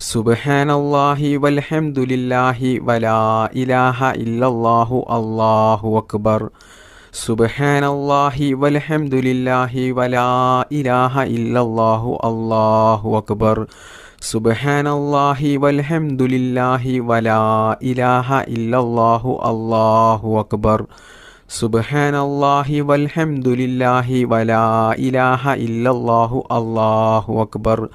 സുബ്ഹാനല്ലാഹി വൽഹംദുലില്ലാഹി വലാ ഇലാഹ ഇല്ലല്ലാഹു അല്ലാഹു അക്ബർ. സുബ്ഹാനല്ലാഹി വൽഹംദുലില്ലാഹി വലാ ഇലാഹ ഇല്ലല്ലാഹു അല്ലാഹു അക്ബർ. സുബ്ഹാനല്ലാഹി വൽഹംദുലില്ലാഹി വലാ ഇലാഹ ഇല്ലല്ലാഹു അല്ലാഹു അക്ബർ. സുബ്ഹാനല്ലാഹി വൽഹംദുലില്ലാഹി വലാ ഇലാഹ ഇല്ലല്ലാഹു അല്ലാഹു അക്ബർ.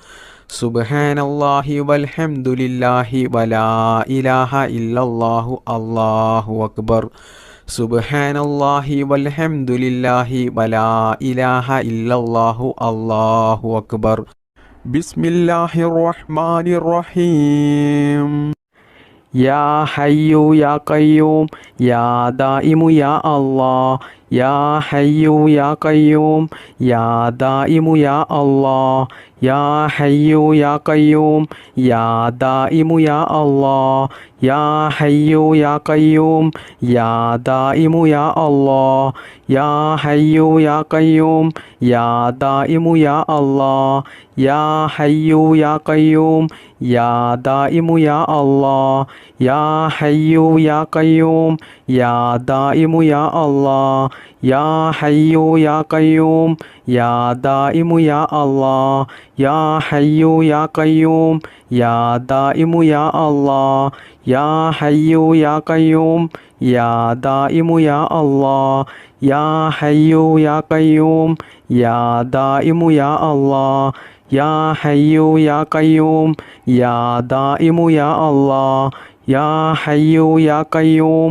സുബ്ഹാനല്ലാഹി വൽഹംദുലില്ലാഹി വലാ ഇലാഹ ഇല്ലല്ലാഹു അല്ലാഹു അക്ബർ. സുബ്ഹാനല്ലാഹി വൽഹംദുലില്ലാഹി വലാ ഇലാഹ ഇല്ലല്ലാഹു അല്ലാഹു അക്ബർ. ബിസ്മില്ലാഹിർ റഹ്മാനിർ റഹീം. യാ ഹയ്യു യാ ഖയ്യൂം യാ ദായിമു യാ അല്ലാഹ്. യാ ഹയ്യു യാ ഖയ്യൂം യാ ദായിമു യാ അല്ലാഹ്. യാ ഹയ്യു യാ ഖയ്യൂം യാ ദായിമു യാ അല്ലാഹ്. യാ ഹയ്യു യാ ഖയ്യൂം യാ ദായിമു യാ അല്ലാഹ്. യാ ഹയ്യു യാ ഖയ്യൂം യാ ദായിമു യാ അല്ലാഹ്. യാ ഹയ്യു യാ ഖയ്യൂം യാ ദായിമു യാ അല്ലാഹ്. യാ ഹയ്യു യാ ഖയ്യൂം യാ ദായിമു യാ അല്ലാഹ്. യാ ഹയ്യു യാ ഖയ്യൂം യാ ദായിമു യാ അല്ലാഹ്. യാ ഹയ്യു യാ ഖയ്യൂം യാ ദായിമു യാ അല്ലാഹ്. യാ ഹയ്യു യാ ഖയ്യൂം യാ ദായിമു യാ അല്ലാഹ്. യാ ഹയ്യു യാ ഖയ്യൂം യാ ദായിമു യാ അല്ലാഹ്. യാ ഹയ്യു യാ ഖയ്യൂം യാ ദായിമു യാ അല്ലാഹ്. യാ ഹയ്യു യാ ഖയ്യൂം യാ ദായിമു യാ അല്ലാഹ്. യാ ഹയ്യു യാ ഖയ്യൂം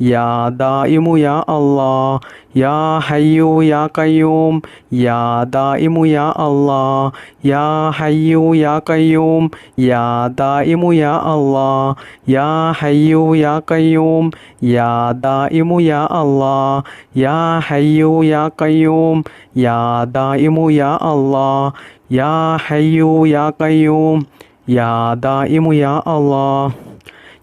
യാ ദായിമു യാ അല്ലാഹ്. യാ ഹയ്യു യാ ഖയ്യൂം യാ ദായിമു യാ അല്ലാഹ്. യാ ഹയ്യു യാ ഖയ്യൂം യാ ദായിമു യാ അല്ലാഹ്. യാ ഹയ്യു യാ ഖയ്യൂം യാ ദായിമു യാ അല്ലാഹ്. യാ ഹയ്യു യാ ഖയ്യൂം യാ ദായിമു യാ അല്ലാഹ്. യാ ഹയ്യു യാ ഖയ്യൂം യാ ദായിമു യാ അല്ലാഹ്. യാ ഹയ്യു യാ ഖയ്യൂം യാ ദായിമു യാ അല്ലാഹ്.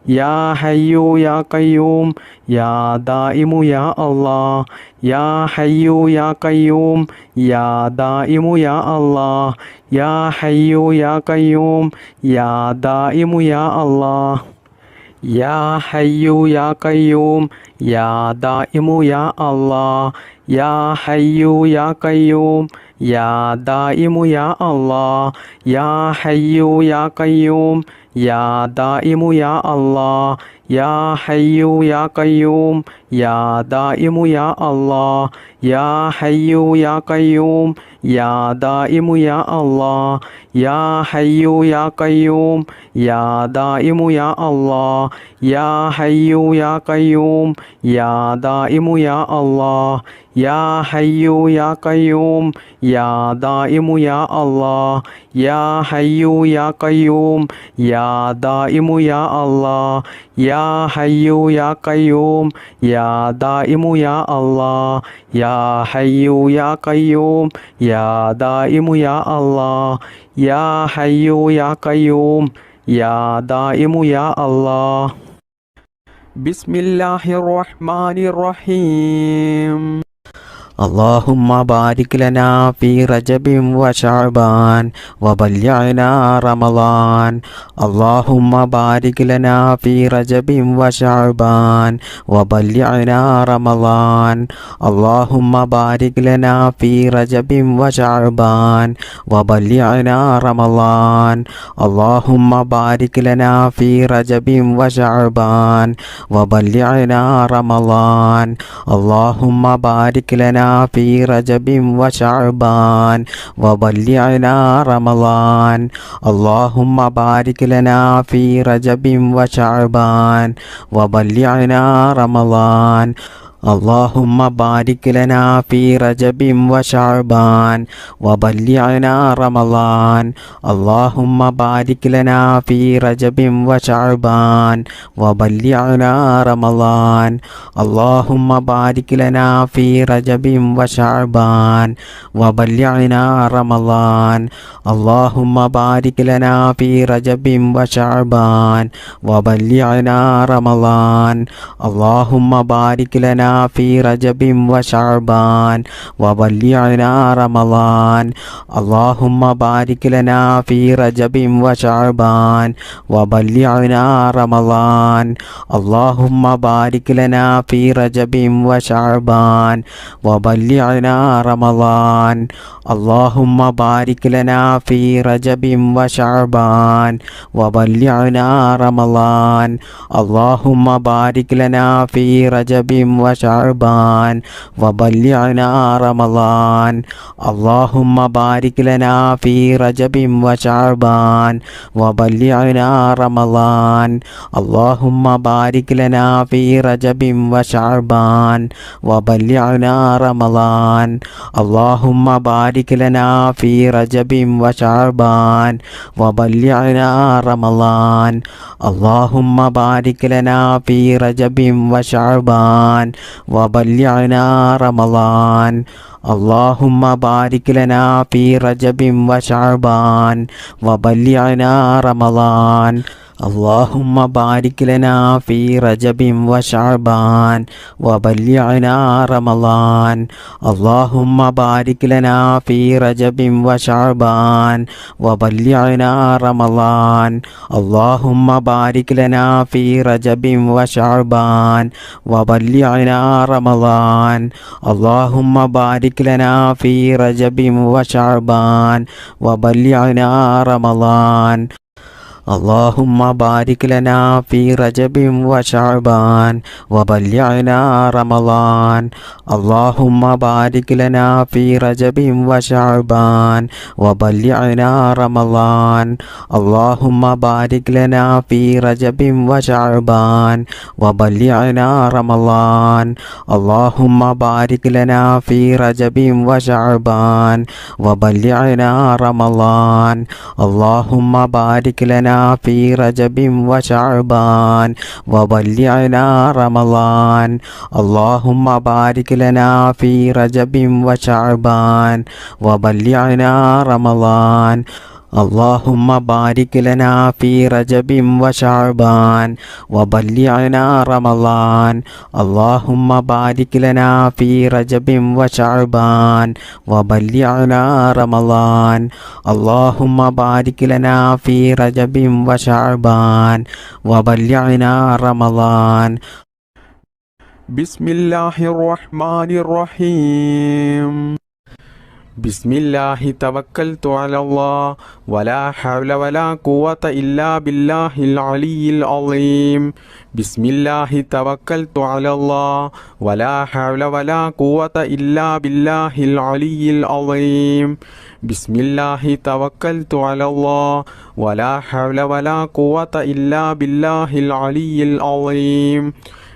യാ ഹയ്യു യാ ഖയ്യൂം യാ ദായിമു യാ അല്ലാഹ്. യാ ഹയ്യു യാ ഖയ്യൂം യാ ദായിമു യാ അല്ലാഹ്. യാ ഹയ്യു യാ ഖയ്യൂം യാ ദായിമു യാ അല്ലാഹ്. യാ ഹയ്യു യാ ഖയ്യൂം യാ ദായിമു യാ അല്ലാഹ്. യാ ഹയ്യു യാ ഖയ്യൂം യാ ദായിമു യാ അല്ലാഹ്. യാ ഹയ്യു യാ ഖയ്യൂം യാ ദായിമു യാ അല്ലാഹ്. യാ ഹയ്യു യാ ഖയ്യൂം യാ ദായിമു യാ അല്ലാഹ്. യാ ഹയ്യു യാ ഖയ്യൂം യാ ദായിമു യാ അല്ലാഹ്. യാ ഹയ്യു യാ ഖയ്യൂം യാ ദായിമു യാ അല്ലാഹ്. യാ ഹയ്യു യാ ഖയ്യൂം യാ ദായിമു യാ അല്ലാഹ്. യാ ഹയ്യു യാ ഖയ്യൂം യാ ദായിമു യാ അല്ലാഹ്. യാ ഹയ്യു യാ ഖയ്യൂം യാ ദായിമു യാ അല്ലാഹ്. യാ ഹയ്യു യാ ഖയ്യൂം യാ ദായിമു യാ അല്ലാഹ്. ബിസ്മില്ലാഹിർ റഹ്മാനിർ റഹീം. اللهم بارك لنا في رجب وشعبان وبلغنا رمضان. اللهم بارك لنا في رجب وشعبان وبلغنا رمضان. اللهم بارك لنا في رجب وشعبان وبلغنا رمضان. اللهم بارك لنا في رجب وشعبان وبلغنا رمضان. اللهم بارك لنا في رجب وشعبان وبلغنا رمضان. اللهم بارك لنا في رجب وشعبان وبلغنا رمضان. اللهم بارك لنا في رجب وشعبان وبلغنا رمضان. اللهم بارك لنا في رجب وشعبان وبلغنا رمضان. اللهم بارك لنا في رجب وشعبان وبلغنا رمضان. اللهم بارك لنا في رجب وشعبان وبلغنا رمضان. اللهم بارك لنا في رجب وشعبان وبلغنا رمضان اللهم بارك لنا في رجب وشعبان وبلغنا رمضان اللهم بارك لنا في رجب وشعبان وبلغنا رمضان اللهم بارك لنا في رجب وشعبان وبلغنا رمضان اللهم بارك لنا في رجب وشعبان وبلغنا رمضان اللهم بارك لنا في رجب وشعبان وبلغنا رمضان اللهم بارك لنا في رجب وشعبان وبلغنا رمضان اللهم بارك لنا في رجب وشعبان وبلغنا رمضان اللهم بارك لنا في رجب وشعبان وبلغنا رمضان اللهم بارك لنا في رجب وشعبان وبلغنا رمضان اللهم بارك لنا في رجب وشعبان وبلغنا رمضان اللهم بارك لنا في رجب وشعبان وبلغنا رمضان اللهم بارك لنا في رجب وشعبان وبلغنا رمضان اللهم بارك لنا في رجب وشعبان وبلغنا رمضان اللهم بارك لنا في رجب وشعبان وبلغنا رمضان اللهم بارك لنا في رجب وشعبان وبلغنا رمضان اللهم بارك لنا في رجب وشعبان وبلغنا رمضان اللهم بارك لنا في رجب وشعبان وبلغنا رمضان اللهم بارك لنا في رجب وشعبان وبلغنا رمضان اللهم بارك لنا في رجب وشعبان وبلغنا رمضان اللهم بارك لنا في رجب وشعبان وبلغنا رمضان اللهم بارك لنا في رجب وشعبان وبلغنا رمضان اللهم بارك لنا في رجب وشعبان وبلغنا رمضان بسم الله الرحمن الرحيم بسم الله توكلت على الله ولا حول ولا قوة إلا بالله العلي العظيم بسم الله توكلت على الله ولا حول ولا قوة إلا بالله العلي العظيم بسم الله توكلت على الله ولا حول ولا قوة إلا بالله العلي العظيم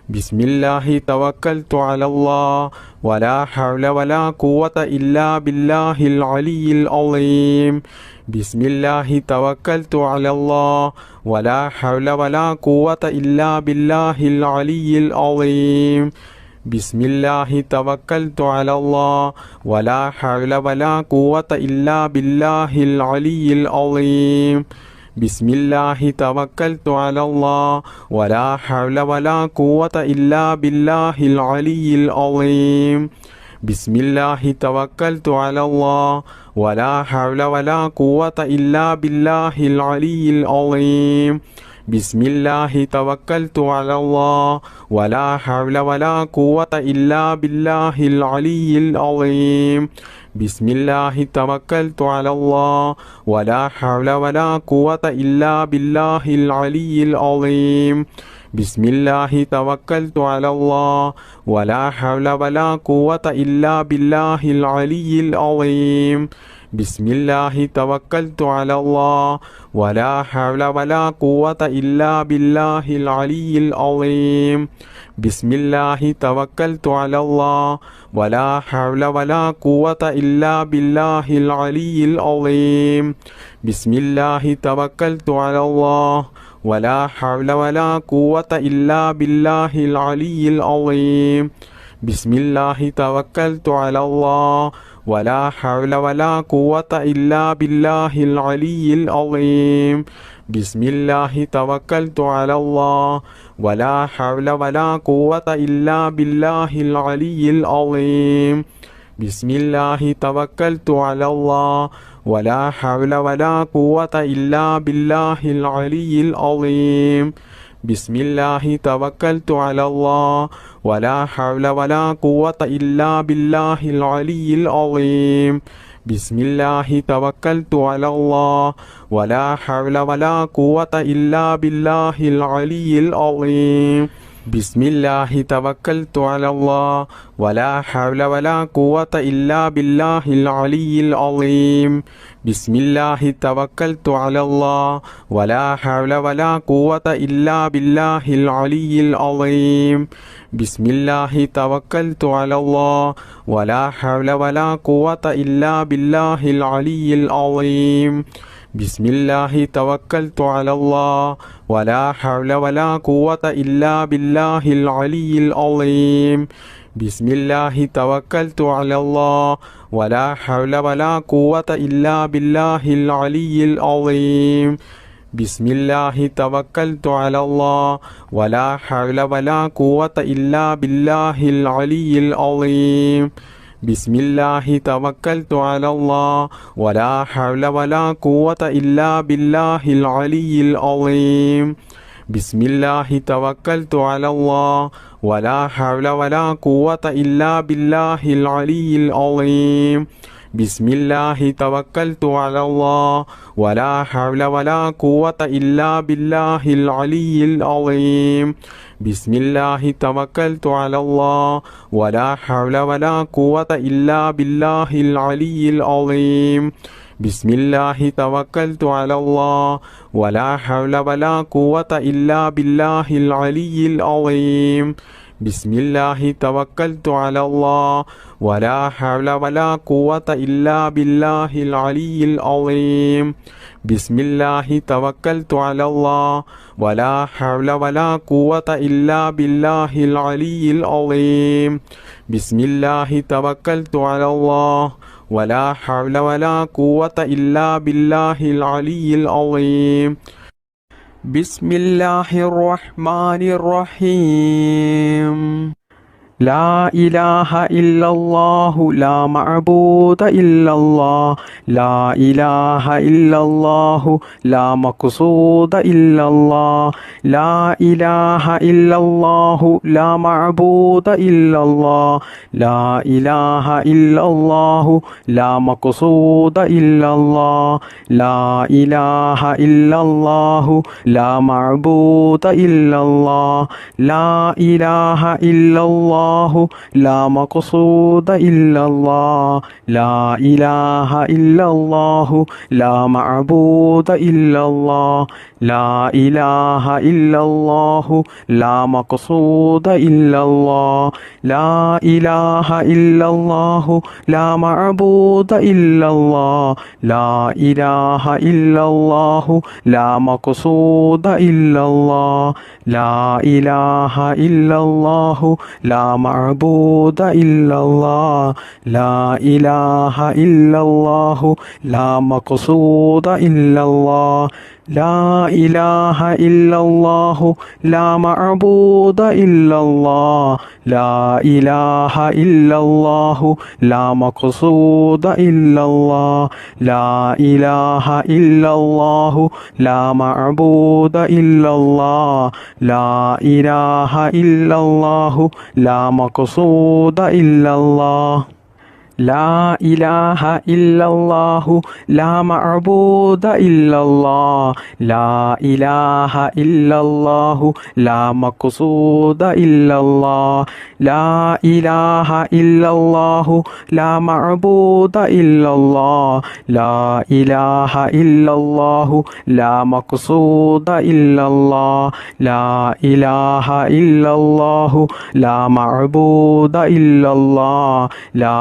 بسم الله توكلت على الله ولا حول ولا قوة إلا بالله العلي العظيم بسم الله توكلت على الله ولا حول ولا قوة إلا بالله العلي العظيم بسم الله توكلت على الله ولا حول ولا قوة إلا بالله العلي العظيم بسم الله توكلت على الله ولا حول ولا قوة إلا بالله العلي العظيم بسم الله توكلت على الله ولا حول ولا قوة إلا بالله العلي العظيم بسم الله توكلت على الله ولا حول ولا قوة إلا بالله العلي العظيم بسم الله توكلت على الله ولا حول ولا قوة إلا بالله العلي العظيم بسم الله توكلت على الله ولا حول ولا قوة إلا بالله العلي العظيم بسم الله توكلت على الله ولا حول ولا قوة إلا بالله العلي العظيم بسم الله توكلت على الله ولا حول ولا قوة إلا بالله العلي العظيم بسم الله توكلت على الله ولا حول ولا قوة إلا بالله العلي العظيم بسم الله توكلت على الله ولا حول ولا قوة إلا بالله العلي العظيم ബിസ്മില്ലാഹി തവക്കൽതു അലല്ലാഹ് വലാ ഹൗല വലാ ഖുവത ഇല്ലാ ബില്ലാഹിൽ അലിയിൽ അളീം. ബിസ്മില്ലാഹി തവക്കൽതു അലല്ലാഹ് വലാ ഹൗല വലാ ഖുവത ഇല്ലാ ബില്ലാഹിൽ അലിയിൽ അളീം. ബിസ്മില്ലാഹി തവക്കൽതു അലല്ലാഹ് വലാ ഹൗല വലാ ഖുവത ഇല്ലാ ബില്ലാഹിൽ അലിയിൽ അളീം. ബിസ്മില്ലാഹി തവക്കൽതു അലല്ലാഹ് വലാ ഹൗല വലാ ഖുവത ഇല്ലാ ബില്ലാഹിൽ അലിയിൽ അളീം. ബിസ്മില്ലാഹി തവക്കൽതു അലല്ലാഹ് വലാ ഹൗല വലാ ഖുവത ഇല്ലാ ബില്ലാഹിൽ അലിയിൽ അളീം. ബിസ്മില്ലാഹി തവക്കൽതു അലല്ലാഹ് വലാ ഹൗല വലാ ഖുവത ഇല്ലാ ബില്ലാഹിൽ അലിയിൽ അളീം. ബിസ്മില്ലാഹി തവക്കൽതു അലല്ലാഹ് വലാ ഹൗല വലാ ഖുവത ഇല്ലാ ബില്ലാഹിൽ അലിയിൽ അളീം. ബിസ്മില്ലാഹി തവക്കൽതു അലല്ലാഹ് വലാ ഹൗല വലാ ഖുവത ഇല്ലാ ബില്ലാഹിൽ അലിയിൽ അളീം. ബിസ്മില്ലാഹി തവക്കൽതു അലല്ലാഹ് വലാ ഹൗല വലാ ഖുവത ഇല്ലാ ബില്ലാഹിൽ അലിയിൽ അളീം. ബിസ്മില്ലാഹി തവക്കൽതു അലല്ലാഹ് വലാ ഹൗല വലാ ഖുവത ഇല്ലാ ബില്ലാഹിൽ അലിയിൽ അളീം. ബിസ്മില്ലാഹി തവക്കൽതു അലല്ലാഹ് വലാ ഹൗല വലാ ഖുവത ഇല്ലാ ബില്ലാഹിൽ അലിയിൽ അളീം. ബിസ്മില്ലാഹി തവക്കൽതു അലല്ലാഹ് വലാ ഹൗല വലാ ഖുവത ഇല്ലാ ബില്ലാഹിൽ അലിയിൽ അളീം. ബിസ്മില്ലാഹി തവക്കൽതു അലല്ലാഹ് വലാ ഹൗല വലാ ഖുവത ഇല്ലാ ബില്ലാഹിൽ അലിയിൽ അളീം. ബിസ്മില്ലാഹി തവക്കൽതു അലല്ലാഹ് വലാ ഹൗല വലാ ഖുവത ഇല്ലാ ബില്ലാഹിൽ അലിയിൽ അളീം. ബിസ്മില്ലാഹി തവക്കൽതു അലല്ലാഹ് വലാ ഹൗല വലാ ഖുവത ഇല്ലാ ബില്ലാഹിൽ അലിയിൽ അളീം. ബിസ്മില്ലാഹി തവക്കൽതു അലല്ലാഹ് വലാ ഹൗല വലാ ഖുവത ഇല്ലാ ബില്ലാഹിൽ അലിയിൽ അളീം. ബിസ്മില്ലാഹി തവക്കൽതു അലല്ലാഹ് വലാ ഹൗല വലാ ഖുവത ഇല്ലാ ബില്ലാഹിൽ അലിയിൽ അളീം. ബിസ്മില്ലാഹി തവക്കൽതു അലല്ലാഹ് വലാ ഹൗല വലാ ഖുവത ഇല്ലാ ബില്ലാഹിൽ അലിയിൽ അളീം. ബിസ്മില്ലാഹിർ റഹ്മാനിർ റഹീം. ലാ ഇലാഹ ഇല്ലല്ലാഹു ലാ മഅബൂദ ഇല്ലല്ലാഹ് ലാ ഇലാഹ ഇല്ലല്ലാഹു ലാ മഖ്സൂദ ഇല്ലല്ലാഹ് ലാ ഇലാഹ ഇല്ലല്ലാഹു ലാ മഅബൂദ ഇല്ലല്ലാഹ് ലാ ഇലാഹ ഇല്ലല്ലാഹു ലാ മഖ്സൂദ ഇല്ലല്ലാഹ് ലാ ഇലാഹ ഇല്ലല്ലാഹു ലാ മഅബൂദ ഇല്ലല്ലാഹ് ലാ ഇലാഹ ഇല്ലല്ലാഹു ലാ മഖ്സൂദ ഇല്ലല്ലാഹ് ലാ ഇലാഹ ഇല്ലല്ലാഹു ലാ മഅബൂദ ഇല്ലല്ലാഹ് ലാ ഇലാഹ ഇല്ലല്ലാഹു ലാ മഖ്സൂദ ഇല്ലല്ലാഹ് ലാ ഇലാഹ ഇല്ലല്ലാഹു ലാ മഅബൂദ ഇല്ലല്ലാഹ് ലാ ഇലാഹ ഇല്ലല്ലാഹു ലാ മഖ്സൂദ ഇല്ലല്ലാഹ് ലാ ഇലാഹ ഇല്ലല്ലാഹു ലാ മഅബൂദ ഇല്ലല്ലാഹ് ലാ ഇലാഹ ഇല്ലല്ലാഹു ലാ മഖ്സൂദ ഇല്ലല്ലാഹ് ലാ ഇലാഹ ഇല്ലല്ലാഹു ലാ മഅബൂദ ഇല്ലല്ലാഹ് ലാ ഇലാഹ ഇല്ലല്ലാഹു ലാ മഖ്സൂദ ഇല്ലല്ലാഹ് ലാ ഇലാഹ ഇല്ലല്ലാഹു ലാ മഅബൂദ ഇല്ലല്ലാഹ് ലാ ഇലാഹ ഇല്ലല്ലാഹു ലാ മഖ്സൂദ ഇല്ലല്ലാഹ് ലാ ഇലാഹ ഇല്ലല്ലാഹു ലാ മഅബൂദ ഇല്ലല്ലാഹ് ലാ ഇലാഹ ഇല്ലല്ലാഹു ലാ മഖ്സൂദ ഇല്ലല്ലാഹ് ലാ ഇലാഹ ഇല്ലല്ലാഹു ലാ മഅബൂദ ഇല്ലല്ലാഹ് ലാ ഇലാഹ ഇല്ലല്ലാഹു ലാ മഖ്സൂദ ഇല്ലല്ലാഹ് ലാ ഇലാഹ ഇല്ലല്ലാഹു ലാ മഅബൂദ ഇല്ലല്ലാഹ് ലാ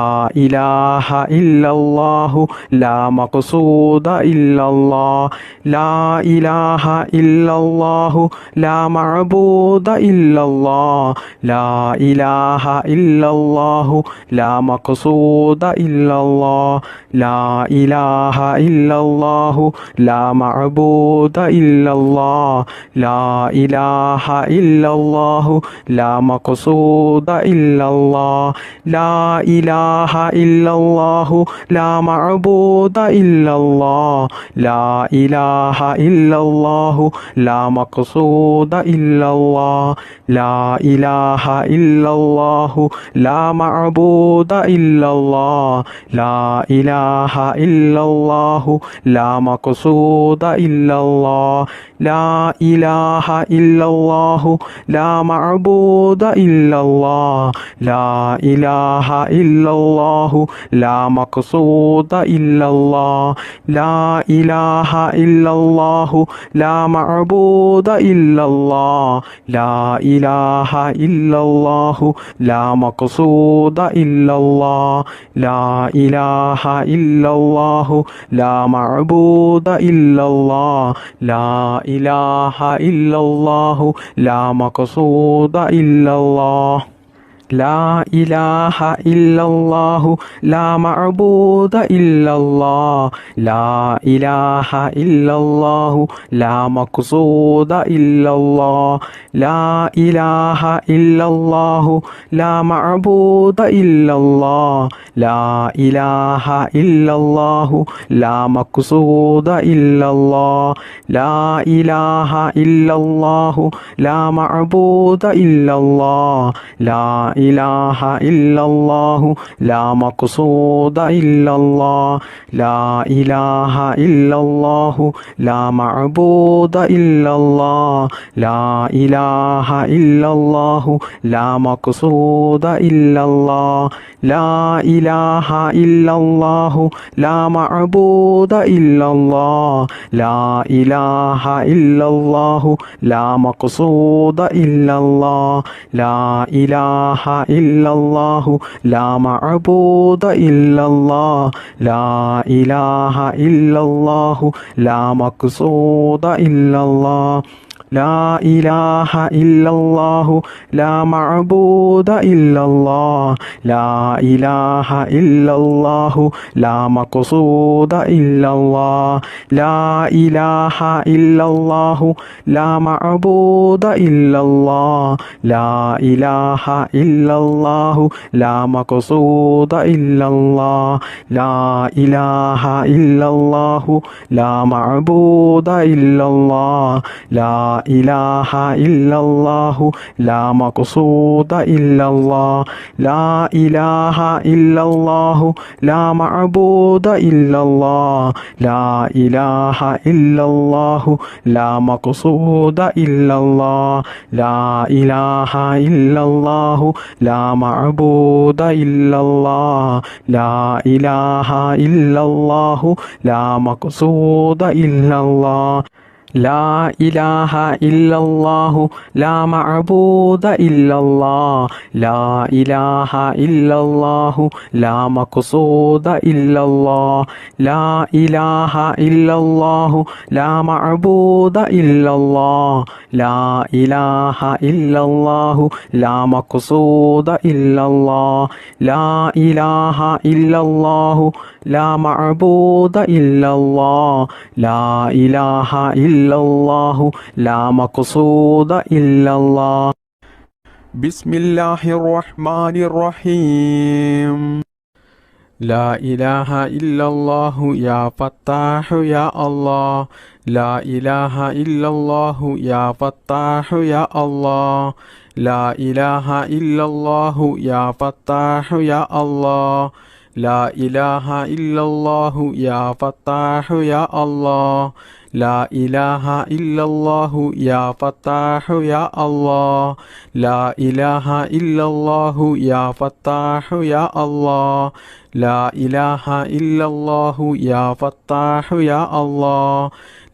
ഇലാഹ ഇല്ലല്ലാഹു ലാ മഖ്സൂദ ഇല്ലല്ലാഹ് ലാ ഇലാഹ ഇല്ലല്ലാഹു ലാ മഅബൂദ ഇല്ലല്ലാഹ് ലാ ഇലാഹ ഇല്ലല്ലാഹു ലാ മഖ്സൂദ ഇല്ലല്ലാഹ് ലാ ഇലാഹ ഇല്ലല്ലാഹു ലാ മഅബൂദ ഇല്ലല്ലാഹ് ലാ ഇലാഹ ഇല്ലല്ലാഹു ലാ മഖ്സൂദ ഇല്ലല്ലാഹ് ലാ ഇലാഹ ഇല്ലല്ലാഹു ലാ മഅബൂദ ഇല്ലല്ലാഹ് ലാ ഇലാഹ ഇല്ലല്ലാഹു ലാ മഖ്സൂദ ഇല്ലല്ലാഹ് ലാ ഇലാഹ ഇല്ലല്ലാഹു ലാ മഅബൂദ ഇല്ലല്ലാഹ് ലാ ഇലാഹ ഇല്ലല്ലാഹു ലാ മഖ്സൂദ ഇല്ലല്ലാഹ് ലാ ഇലാഹ ഇല്ലല്ലാഹു ലാ മഅബൂദ ഇല്ലല്ലാഹ് ലാ ഇലാഹ ഇല്ലല്ലാഹു ലാ മഖ്സൂദ ഇല്ലല്ലാഹ് ലാ ഇലാഹ ഇല്ലല്ലാഹു ലാ മഅബൂദ ഇല്ലല്ലാഹ് ലാ ഇലാഹ ഇല്ലല്ലാഹു ലാ മഖ്സൂദ ഇല്ലല്ലാഹ് ലാ ഇലാഹ ഇല്ലല്ലാഹു ലാ മഅബൂദ ഇല്ലല്ലാഹ് ലാ ഇലാഹ ഇല്ലല്ലാഹു ലാ മഖ്സൂദ ഇല്ലല്ലാഹ് ലാ ഇലാഹ ഇല്ലല്ലാഹു ലാ മഅബൂദ ഇല്ലല്ലാഹ് ലാ ഇലാഹ ഇല്ലല്ലാഹു ലാ മഖ്സൂദ ഇല്ലല്ലാഹ് ലാ ഇലാഹ ഇല്ലല്ലാഹു ലാ മഅബൂദ ഇല്ലല്ലാഹ് ലാ ഇലാഹ ഇല്ലല്ലാഹു ലാ മഖ്സൂദ ഇല്ലല്ലാഹ് ലാ ഇലാഹ ഇല്ലല്ലാഹു ലാ മഅബൂദ ഇല്ലല്ലാഹ് ലാ ഇലാഹ ഇല്ലല്ലാഹു ലാ മഖ്സൂദ ഇല്ലല്ലാഹ് ലാ ഇലാഹ ഇല്ലല്ലാഹു ലാ മഅബൂദ ഇല്ലല്ലാഹ് ലാ ഇലാഹ ഇല്ലല്ലാഹു ലാ മഖ്സൂദ ഇല്ലല്ലാഹ് ലാ ഇലാഹ ഇല്ലല്ലാഹു ലാ മഅബൂദ ഇല്ലല്ലാഹ് ലാ ഇലാഹ ഇല്ലല്ലാഹു ലാ മഖ്സൂദ ഇല്ലല്ലാഹ് ലാ ഇലാഹ ഇല്ലല്ലാഹു ലാ മഅബൂദ ഇല്ലല്ലാഹ് ലാ ഇലാഹ ഇല്ലല്ലാഹു ലാ മഖ്സൂദ ഇല്ലല്ലാഹ് ലാ ഇലാഹ ഇല്ലല്ലാഹു ലാ മഅബൂദ ഇല്ലല്ലാഹ് ലാ ഇലാഹ ഇല്ലല്ലാഹു ലാ മഖ്സൂദ ഇല്ലല്ലാഹ് ലാ ഇലാഹ ഇല്ലല്ലാഹു ലാ മഅബൂദ ഇല്ലല്ലാഹ് ലാ ഇലാഹ ഇല്ലല്ലാഹു ലാ മഖ്സൂദ ഇല്ലല്ലാഹ് ലാ ഇലാഹ ഇല്ലല്ലാഹു ലാ മഅബൂദ ഇല്ലല്ലാഹ് ലാ ഇലാഹ ഇല്ലല്ലാഹു ലാ മഖ്സൂദ ഇല്ലല്ലാഹ് ലാ ഇലാഹ ഇല്ലല്ലാഹു ലാ മഅബൂദ ഇല്ലല്ലാഹ് ലാ ഇലാഹ ഇല്ലല്ലാഹു ലാ മഖ്സൂദ ഇല്ലല്ലാഹ് ലാ ഇലാഹ ഇല്ലല്ലാഹു ലാ മഅബൂദ ഇല്ലല്ലാഹ് ലാ ഇലാഹ ഇല്ലല്ലാഹു ലാ മഖ്സൂദ ഇല്ലല്ലാഹ് ലാ ഇലാഹ ഇല്ലല്ലാഹു ലാ മഅബൂദ ഇല്ലല്ലാഹ് ലാ ഇലാഹ ഇല്ലല്ലാഹു ലാ മഖ്സൂദ ഇല്ലല്ലാഹ് ലാ ഇലാഹ ഇല്ലല്ലാഹു ലാ മഅബൂദ ഇല്ലല്ലാഹ് ലാ ഇലാഹ ഇല്ലല്ലാഹു ലാ മഖ്സൂദ ഇല്ലല്ലാഹ് ലാ ഇലാഹ ഇല്ലല്ലാഹു ലാ മഅബൂദ ഇല്ലല്ലാഹ് ലാ ഇലാഹ ഇല്ലല്ലാഹു ലാ മഖ്സൂദ ഇല്ലല്ലാഹ് ബിസ്മില്ലാഹിർ റഹ്മാനിർ റഹീം ലാ ഇലാഹ ഇല്ലല്ലാഹു യാ ഫത്താഹു യാ അല്ലാഹ് ലാ ഇലാഹ ഇല്ലല്ലാഹു യാ ഫത്താഹു യാ അല്ലാഹ് ലാ ഇലാഹ ഇല്ലല്ലാഹു യാ ഫത്താഹു യാ അല്ലാഹ് ലാ ഇലാഹ ഇല്ലല്ലാഹു യാ ഫത്താഹു യാ അല്ലാഹ് ലാ ഇലാഹ ഇല്ലല്ലാഹു യാ ഫത്താഹു യാ അല്ലാഹ് ലാ ഇലാഹ ഇല്ലല്ലാഹു യാ ഫത്താഹു യാ അല്ലാഹ് ലാ ഇലാഹ ഇല്ലല്ലാഹു യാ ഫത്താഹു യാ അല്ലാഹ്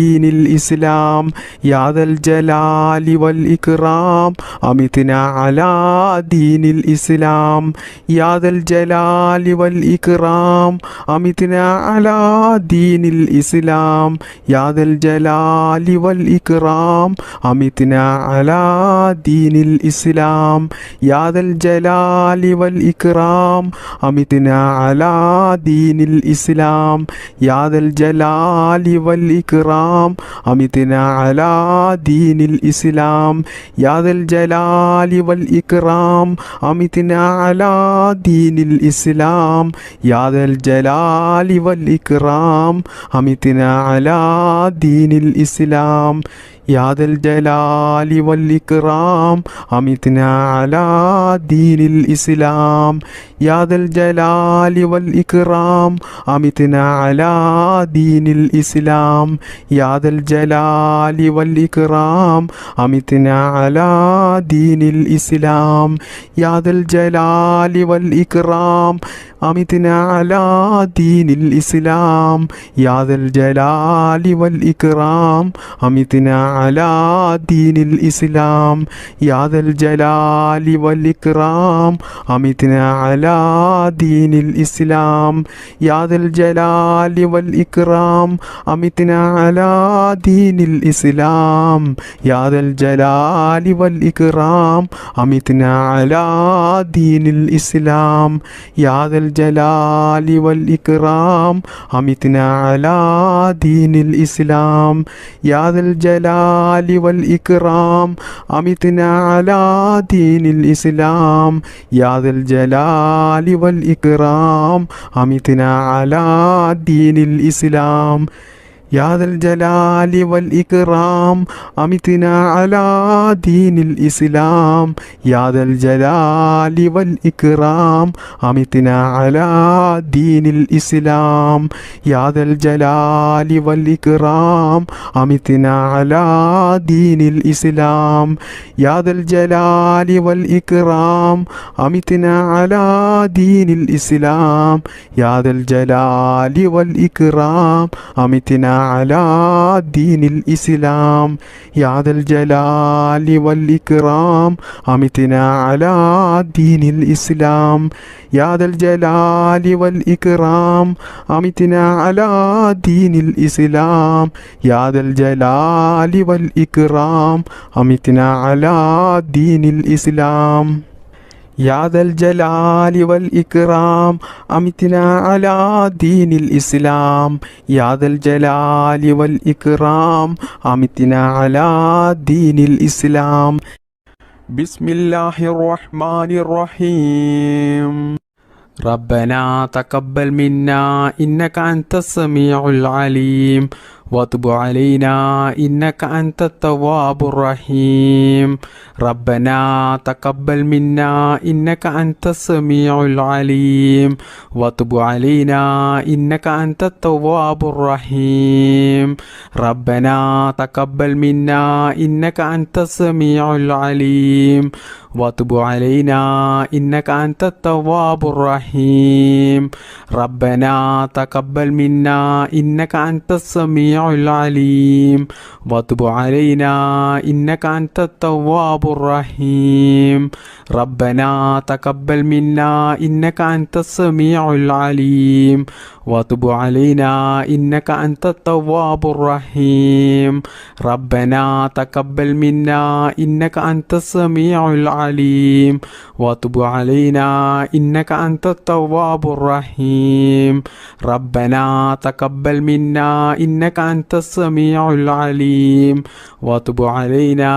دين الإسلام يا ذا الجلال والإكرام أمتنا على دين الإسلام يا ذا الجلال والإكرام أمتنا على دين الإسلام يا ذا الجلال والإكرام أمتنا على دين الإسلام يا ذا الجلال والإكرام أمتنا على دين الإسلام يا ذا الجلال والإكرام أمتنا على دين الإسلام يا ذا الجلال والإكرام أمتنا على دين الإسلام يا ذا الجلال والإكرام أمتنا على دين الإسلام يا ذا الجلال والإكرام أمتنا على دين الإسلام يا ذا الجلال والإكرام أمتنا على دين الإسلام يا ذا الجلال والإكرام أمتنا على دين الإسلام يا ذا الجلال والإكرام أمتنا على دين الإسلام يا ذا الجلال والإكرام أمتنا على دين الإسلام يا ذا الجلال والإكرام أمتنا على دين الإسلام يا ذا الجلال والإكرام أمتنا على دين الإسلام يا ذا الجلال والإكرام أمتنا على دين الإسلام يا ذا الجلال والإكرام أمتنا على دين الإسلام يا ذا الجلال والإكرام أمتنا على دين الإسلام يا ذا الجلال والإكرام أمتنا على دين الإسلام يا ذا الجلال والإكرام أمتنا على دين الإسلام يا ذا الجلال والإكرام أمتنا على دين الإسلام يا ذا الجلال والإكرام أمتنا على دين الإسلام يا ذا الجلال والإكرام أمتنا على دين الإسلام يا ذا الجلال والإكرام أمتنا على دين الإسلام يا ذا الجلال والإكرام أمتنا على دين الإسلام يا ذا الجلال والإكرام أمتنا على دين الإسلام يا ذا الجلال والإكرام أمتنا على دين الإسلام يا ذا الجلال والإكرام أمتنا على دين الإسلام يا ذا الجلال والإكرام أمتنا على دين الإسلام بسم الله الرحمن الرحيم ربنا تقبل منا إنك أنت السميع العليم وتب علينا إنك أنت التواب الرحيم ربنا تقبل منا إنك أنت السميع العليم وتب علينا إنك أنت التواب الرحيم ربنا تقبل منا إنك أنت السميع العليم وتب علينا إنك أنت التواب الرحيم ربنا تقبل منا إنك أنت السميع العليم وتب علينا إنك أنت التواب الرحيم ربنا تقبل منا إنك أنت السميع العليم وتب علينا إنك أنت التواب الرحيم ربنا تقبل منا إنك أنت السميع العليم وتب علينا إنك أنت التواب الرحيم ربنا تقبل منا إنك أنت السميع العليم وتب علينا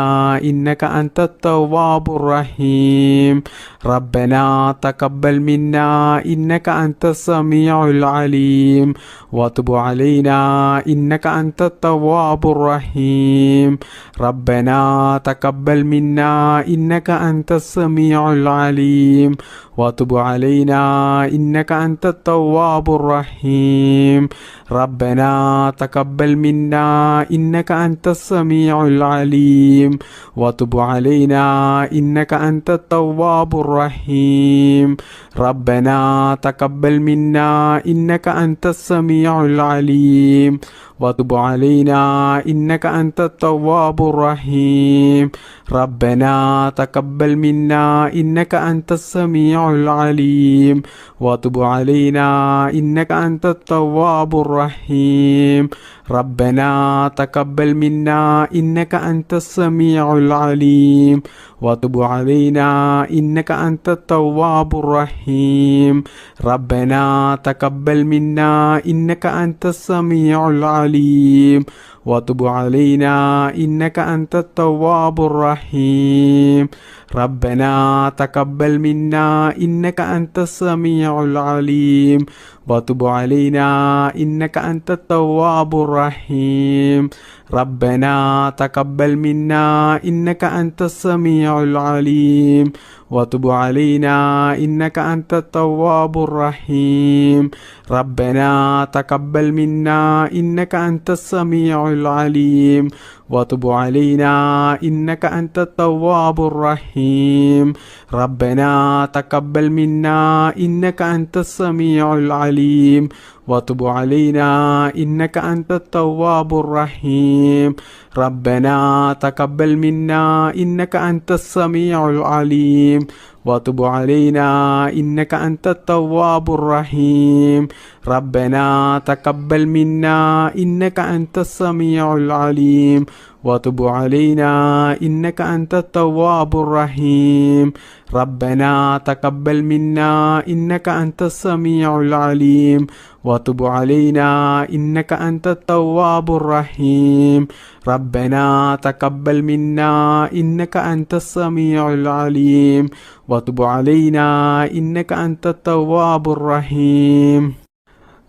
إنك أنت التواب الرحيم ربنا تقبل منا إنك أنت السميع العليم وتب علينا إنك أنت التواب الرحيم ربنا تقبل منا إنك أنت السميع العليم وتب علينا إنك أنت التواب الرحيم ربنا تقبل تقبل منا إنك أنت السميع العليم وتب علينا إنك أنت التواب الرحيم ربنا تقبل منا إنك أنت السميع العليم وتب علينا إنك أنت التواب الرحيم ربنا تقبل منا إنك أنت السميع العليم وتب علينا إنك أنت التواب الرحيم ربنا تقبل منا إنك أنت السميع العليم وتب علينا إنك أنت التواب الرحيم ربنا تقبل منا إنك أنت السميع العليم وتب علينا إنك أنت التواب الرحيم ربنا تقبل منا إنك أنت السميع العليم وتب علينا إنك أنت التواب الرحيم ربنا تقبل منا إنك أنت السميع العليم وتب علينا إنك أنت التواب الرحيم ربنا تقبل منا إنك أنت السميع العليم وتب علينا إنك أنت التواب الرحيم ربنا تقبل منا إنك أنت السميع العليم وتب علينا إنك أنت التواب الرحيم ربنا تقبل منا إنك أنت السميع العليم وتب علينا إنك أنت التواب الرحيم ربنا تقبل منا إنك أنت السميع العليم وتب علينا إنك أنت التواب الرحيم ربنا تقبل منا إنك أنت السميع العليم وتب علينا إنك أنت التواب الرحيم ربنا تقبل منا إنك أنت السميع العليم وتب علينا إنك أنت التواب الرحيم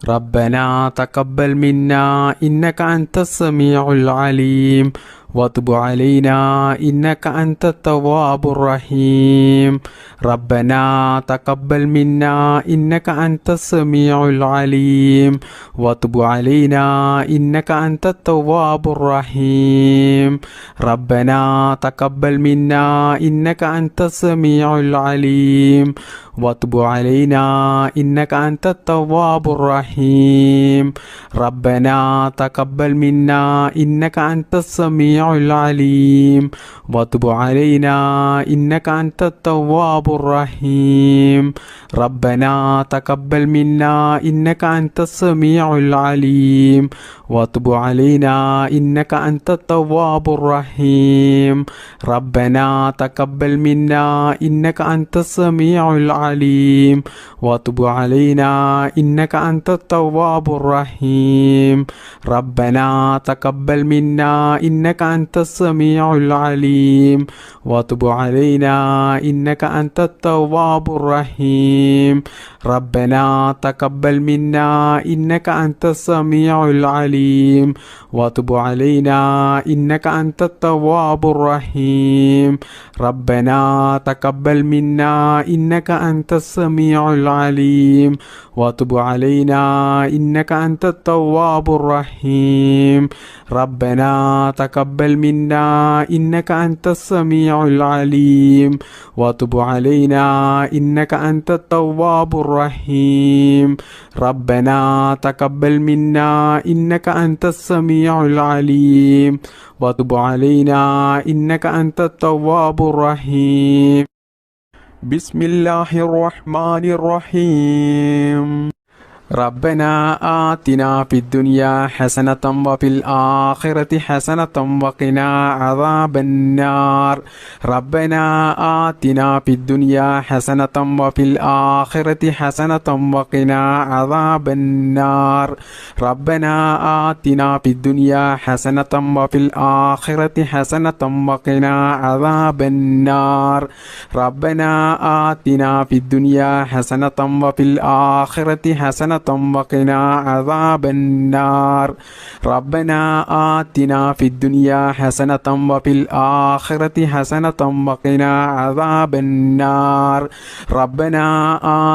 ربنا تقبل منا إنك أنت السميع العليم وتب علينا إنك أنت التواب الرحيم ربنا تقبل منا إنك أنت السميع العليم وتب علينا إنك أنت التواب الرحيم ربنا تقبل منا إنك أنت السميع العليم وتب علينا إنك أنت التواب الرحيم ربنا تقبل منا إنك أنت السميع العليم وتب علينا إنك أنت التواب الرحيم ربنا تقبل منا إنك أنت السميع العليم وتب علينا إنك أنت التواب الرحيم ربنا تقبل منا إنك أنت السميع العليم وتب علينا إنك أنت التواب الرحيم ربنا تقبل منا إنك أنت السميع العليم وتب علينا إنك أنت التواب الرحيم ربنا تقبل منا إنك أنت السميع العليم وتب علينا إنك أنت التواب الرحيم ربنا تقبل منا إنك أنت السميع العليم وتب علينا إنك أنت التواب الرحيم ربنا تقبل منا إنك أنت السميع العليم وتب علينا إنك أنت التواب الرحيم ربنا تقبل منا إنك أنت السميع العليم وتب علينا إنك أنت التواب الرحيم بسم الله الرحمن الرحيم ربنا آتنا في الدنيا حسنة وفي الآخرة حسنة وقنا عذاب النار ربنا آتنا في الدنيا حسنة وفي الآخرة حسنة وقنا عذاب النار ربنا آتنا في الدنيا حسنة وفي الآخرة حسنة وقنا عذاب النار ربنا آتنا في الدنيا حسنة وفي الآخرة حسنة حسنة وقنا عذاب النار ربنا آتنا في الدنيا حسنة وفي الآخرة حسنة وقنا عذاب النار ربنا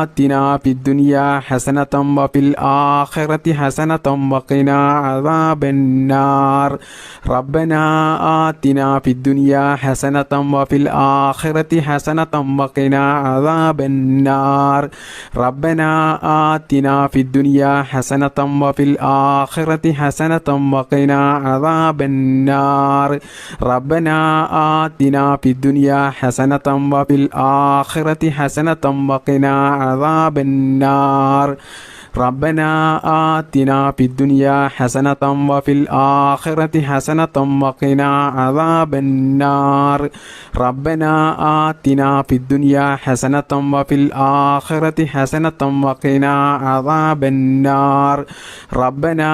آتنا في الدنيا حسنة وفي الآخرة حسنة وقنا عذاب النار ربنا آتنا في الدنيا حسنة وفي الآخرة حسنة وقنا عذاب النار ربنا آتنا في الدنيا حسنة وفي الآخرة حسنة وقنا عذاب النار ربنا آتنا في الدنيا حسنة وفي الآخرة حسنة وقنا عذاب النار ربنا آتنا في الدنيا حسنة وفي الآخرة حسنة وقنا عذاب النار ربنا آتنا في الدنيا حسنة وفي الآخرة حسنة وقنا عذاب النار ربنا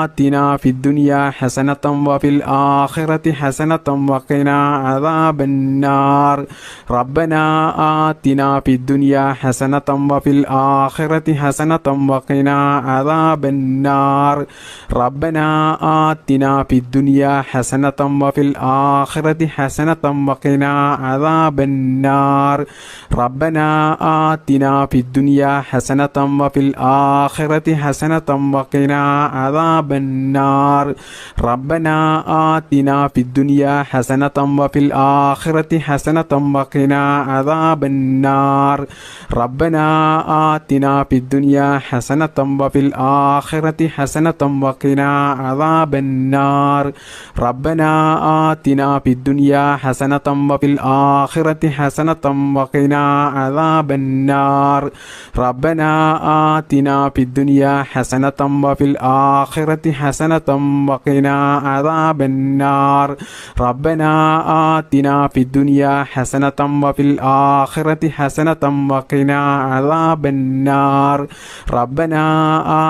آتنا في الدنيا حسنة وفي الآخرة حسنة وقنا عذاب النار ربنا آتنا في الدنيا حسنة وفي الآخرة حسنة وقنا عذاب النار ربنا آتنا في الدنيا حسنة وفي الآخرة حسنة وقنا عذاب النار ربنا آتنا في الدنيا حسنة وفي الآخرة حسنة وقنا عذاب النار ربنا آتنا في الدنيا حسنة وفي الآخرة حسنة وقنا عذاب النار ربنا آتنا في الدنيا حسنة وفي الآخرة حسنة وقنا عذاب النار ربنا آتنا في الدنيا حسنة وفي الآخرة حسنة وقنا عذاب النار ربنا آتنا في الدنيا حسنة وفي الآخرة حسنة وقنا عذاب النار ربنا آتنا في الدنيا حسنة وفي الآخرة حسنة وقنا عذاب النار ربنا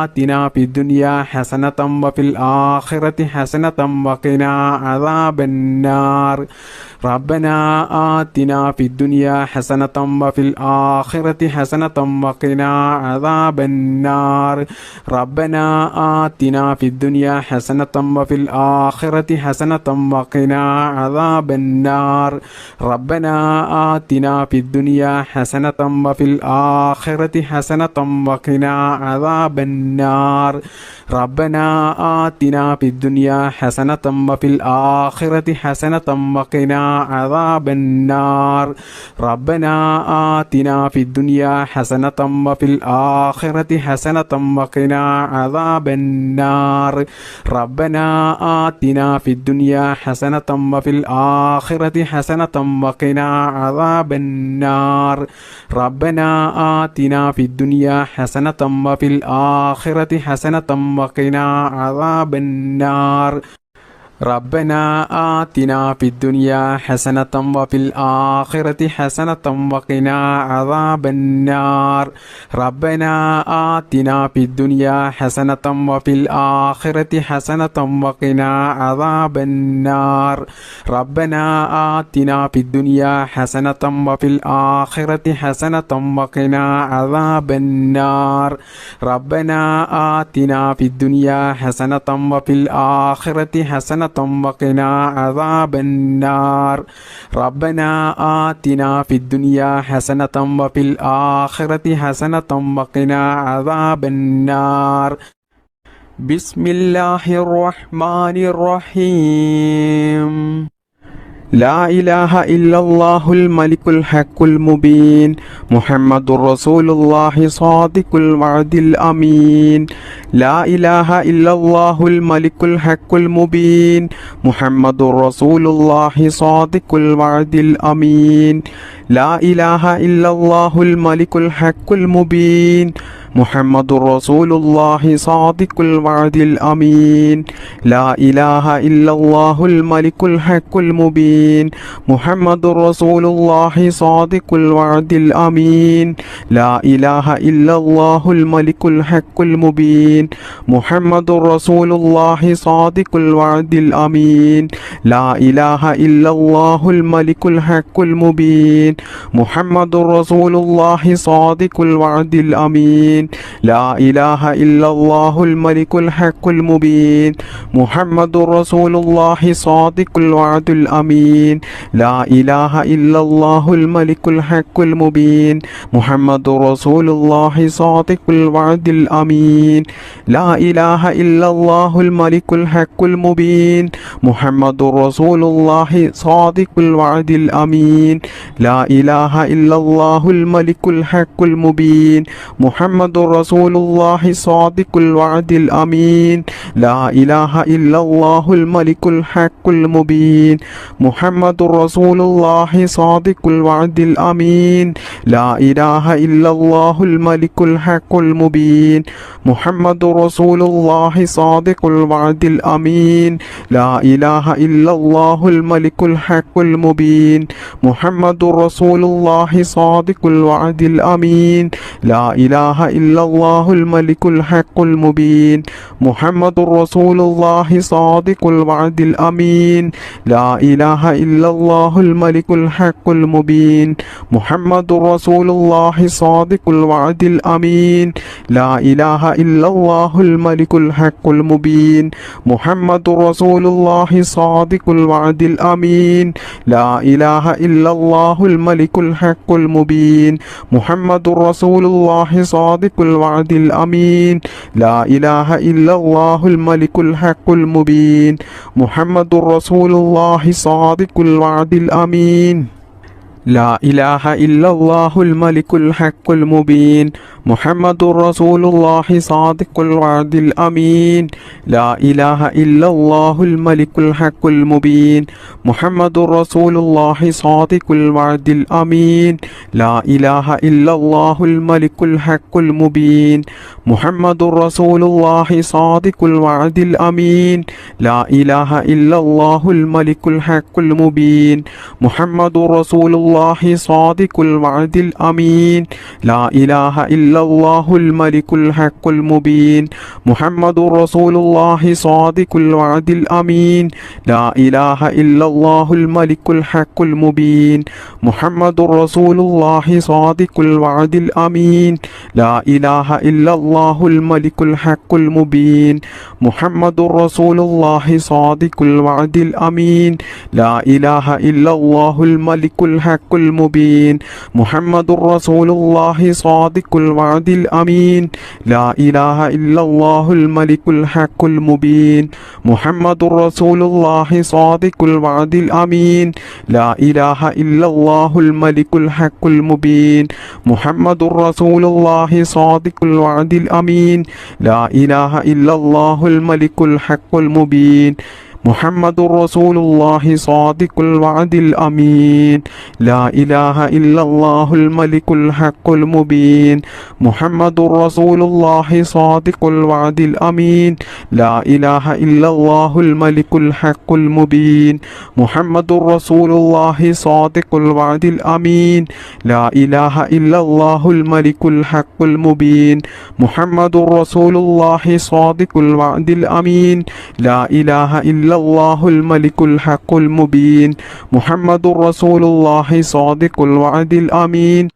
آتنا في الدنيا حسنة وفي الآخرة حسنة وقنا عذاب النار ربنا آتنا في الدنيا حسنة وفي الآخرة حسنة وقنا عذاب النار ربنا آتنا في الدنيا حسنة وفي الآخرة حسنة وقنا عذاب النار ربنا آتنا في الدنيا حسنة وفي الآخرة حسنة وقنا عذاب النار ربنا آتنا في الدنيا حسنة وفي الآخرة حسنة وقنا عذاب النار ربنا آتنا في الدنيا حسنة وفي الآخرة حسنة وقنا عذاب النار ربنا آتنا في الدنيا حسنة وفي الآخرة حسنة وقنا عذاب النار ربنا آتنا في الدنيا حسنة وفي الآخرة حسنة وقنا عذاب النار ربنا آتنا في الدنيا حسنة وفي الآخرة حسنة وقنا عذاب النار ربنا آتنا في الدنيا حسنة وفي الآخرة حسنة وقنا عذاب النار ربنا آتنا في الدنيا حسنة وفي الآخرة حسنة وقنا عذاب النار ربنا آتنا في الدنيا حسنة وفي الآخرة حسنة وقنا عذاب النار ربنا آتنا في الدنيا حسنة وفي الآخرة حسنة وقنا عذاب النار بسم الله الرحمن الرحيم لا إله إلا الله الملك الحق المبين محمد رسول الله صادق الوعد الأمين لا إله إلا الله الملك الحق المبين محمد رسول الله صادق الوعد الأمين لا إله إلا الله الملك الحق المبين محمد رسول الله صادق الوعد الأمين لا إله إلا الله الملك الحق المبين محمد رسول الله صادق الوعد الأمين لا إله إلا الله الملك الحق المبين محمد رسول الله صادق الوعد الأمين لا إله إلا الله الملك الحق المبين محمد رسول الله صادق الوعد الأمين لا إله إلا الله الملك الحق المبين محمد رسول الله صادق الوعد الأمين لا إله إلا الله الملك الحق المبين محمد رسول الله صادق الوعد الأمين لا إله إلا الله الملك الحق المبين محمد رسول الله صادق الوعد الأمين لا إله إلا الله الملك الحق المبين محمد رسول الله صادق الوعد الأمين لا إله إلا الله الملك الحق المبين محمد رسول الله صادق الوعد الأمين لا إله إلا الله الملك الحق المبين محمد رسول الله صادق الوعد الأمين لا إله إلا الله الملك الحق المبين محمد رسول الله صادق الوعد الأمين لا إله إلا الله الملك الحق المبين محمد رسول الله صادق الوعد الأمين لا إله إلا الله الملك الحق المبين محمد رسول الله صادق الوعد الأمين لا إله إلا الله الملك الحق المبين محمد رسول الله صادق الوعد الأمين لا إله إلا الله الملك الحق المبين محمد رسول الله صادق الوعد الأمين لا إله إلا الله الملك الحق المبين محمد رسول الله صادق الوعد الأمين لا إله إلا الله الملك الحق المبين محمد رسول الله صادق الوعد الأمين لا إله إلا الله الملك الحق المبين محمد رسول الله صادق الوعد الأمين لا إله إلا الله الملك الحق المبين محمد رسول الله صادق الوعد الأمين لا إله إلا الله الملك الحق المبين محمد رسول الله صادق الوعد الأمين لا إله إلا الله الملك الحق المبين محمد رسول الله صادق الوعد الأمين لا إله إلا الله الملك الحق المبين محمد رسول الله صادق الوعد الأمين لا إله إلا الله الملك الحق المبين محمد رسول الله صادق الوعد الأمين لا إله إلا الله الملك الحق المبين محمد رسول الله صادق الوعد الأمين لا إله إلا الله الملك الحق المبين محمد رسول الله صادق الوعد الأمين لا إله إلا الله الملك الحق المبين محمد رسول الله صادق الوعد الأمين لا إله إلا الله الملك الحق المبين محمد رسول الله صادق الوعد الأمين لا إله إلا الله الملك الحق المبين محمد رسول الله صادق الوعد الأمين لا إله إلا الله الملك الحق المبين محمد رسول الله صادق الوعد الأمين لا إله إلا الله الملك الحق المبين محمد رسول الله صادق الوعد الأمين لا إله إلا الله الملك الحق المبين محمد رسول الله صادق الوعد الأمين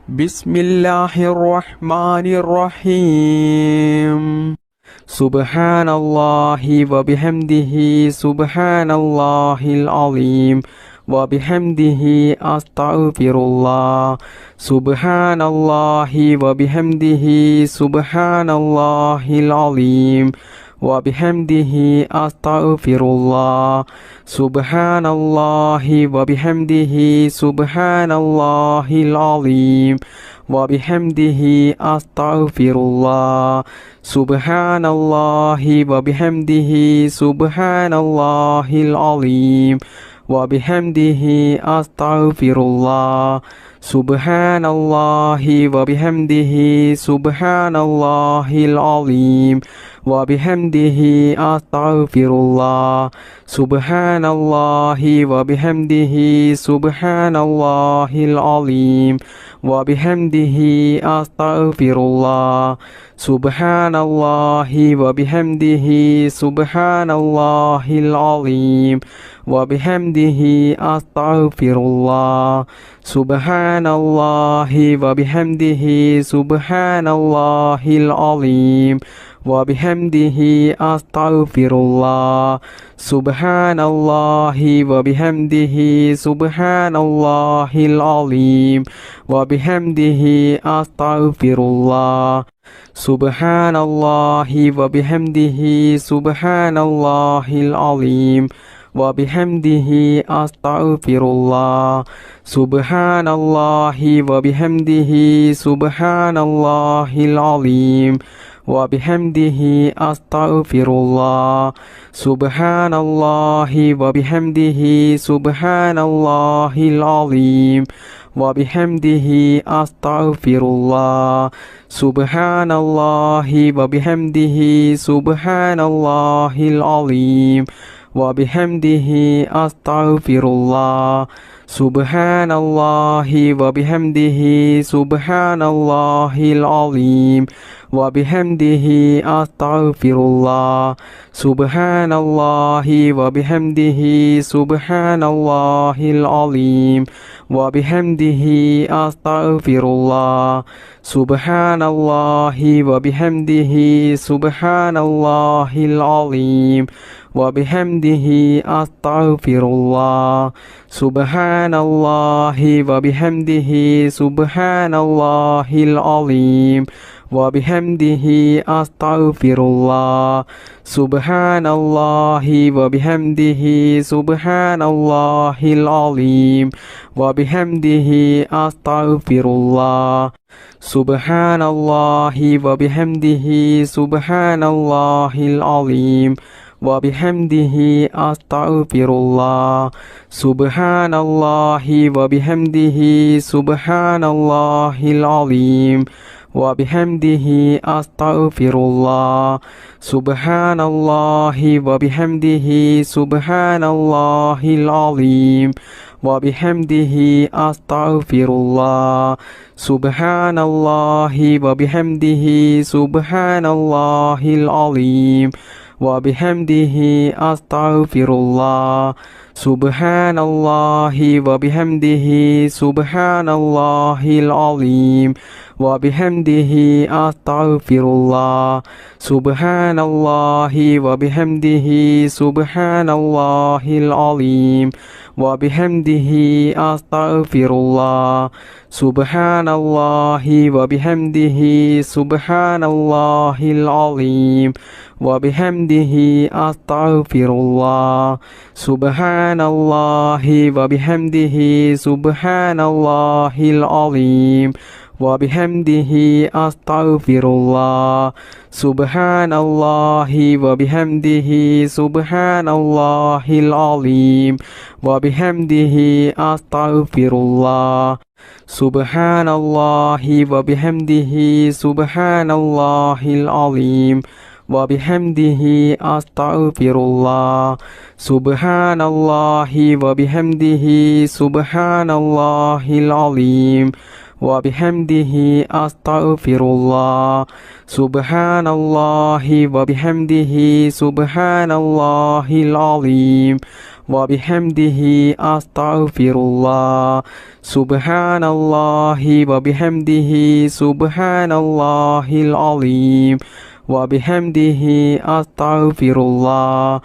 بسم الله الرحمن الرحيم سبحان الله وبحمده سبحان الله العظيم وبحمده أستغفر الله سبحان الله وبحمده سبحان الله العظيم وبحمده أستغفر الله سبحان الله وبحمده سبحان الله العظيم وبحمده أستغفر الله سبحان الله وبحمده سبحان الله العظيم وبحمده أستغفر الله سبحان الله وبحمده سبحان الله العظيم وبحمده أستغفر الله سبحان الله وبحمده سبحان الله العظيم وبحمده أستغفر الله سبحان الله وبحمده سبحان الله العظيم وبحمده أستغفر الله Subhanallahi wa bihamdihi subhanallahil azim wa bihamdihi astaghfirullah. Subhanallahi wa bihamdihi subhanallahil azim wa bihamdihi astaghfirullah. Subhanallahi wa bihamdihi subhanallahil azim wa bihamdihi astaghfirullah. Subhanallahi wa bihamdihi subhanallahil azim wa bihamdihi astaghfirullah. Subhanallahi wa bihamdihi subhanallahil azim wa bihamdihi astaghfirullah. Subhanallahi wa bihamdihi subhanallahil azim wa bihamdihi astaghfirullah. Subhanallahi wa bihamdihi subhanallahil azim wa bihamdihi astaghfirullah. Subhanallahi wa bihamdihi subhanallahil azim wa bihamdihi astaghfirullah. Subhanallahi wa bihamdihi subhanallahil azim wa bihamdihi astaghfirullah. Subhanallahi wa bihamdihi subhanallahil azim wa bihamdihi astaghfirullah. Subhanallahi wa bihamdihi subhanallahil azim wa bihamdihi astaghfirullah. Subhanallahi wa bihamdihi subhanallahil azim wa bihamdihi astaghfirullah. Subhanallahi wa bihamdihi subhanallahil azim wa bihamdihi astaghfirullah. Subhanallahi wa bihamdihi subhanallahil azim wa bihamdihi astaghfirullah. Subhanallahi wa bihamdihi subhanallahil azim wa bihamdihi astaghfirullah. Subhanallahi wa bihamdihi subhanallahil azim wa bihamdihi astaghfirullah. Subhanallahi wa bihamdihi subhanallahil azim wa bihamdihi astaghfirullah. Subhanallahi wa bihamdihi subhanallahil azim wa bihamdihi astaghfirullah. Subhanallahi wa bihamdihi subhanallahil azim wa bihamdihi astaghfirullah. Subhanallahi wa bihamdihi subhanallahil azim wa bihamdihi astaghfirullah. Subhanallahi wa bihamdihi subhanallahil azim wa bihamdihi astaghfirullah. Subhanallahi wa bihamdihi subhanallahil azim wa bihamdihi astaghfirullah. Subhanallahi wa bihamdihi subhanallahil azim wa bihamdihi astaghfirullah. Subhanallahi wa bihamdihi subhanallahil azim wa bihamdihi astaghfirullah.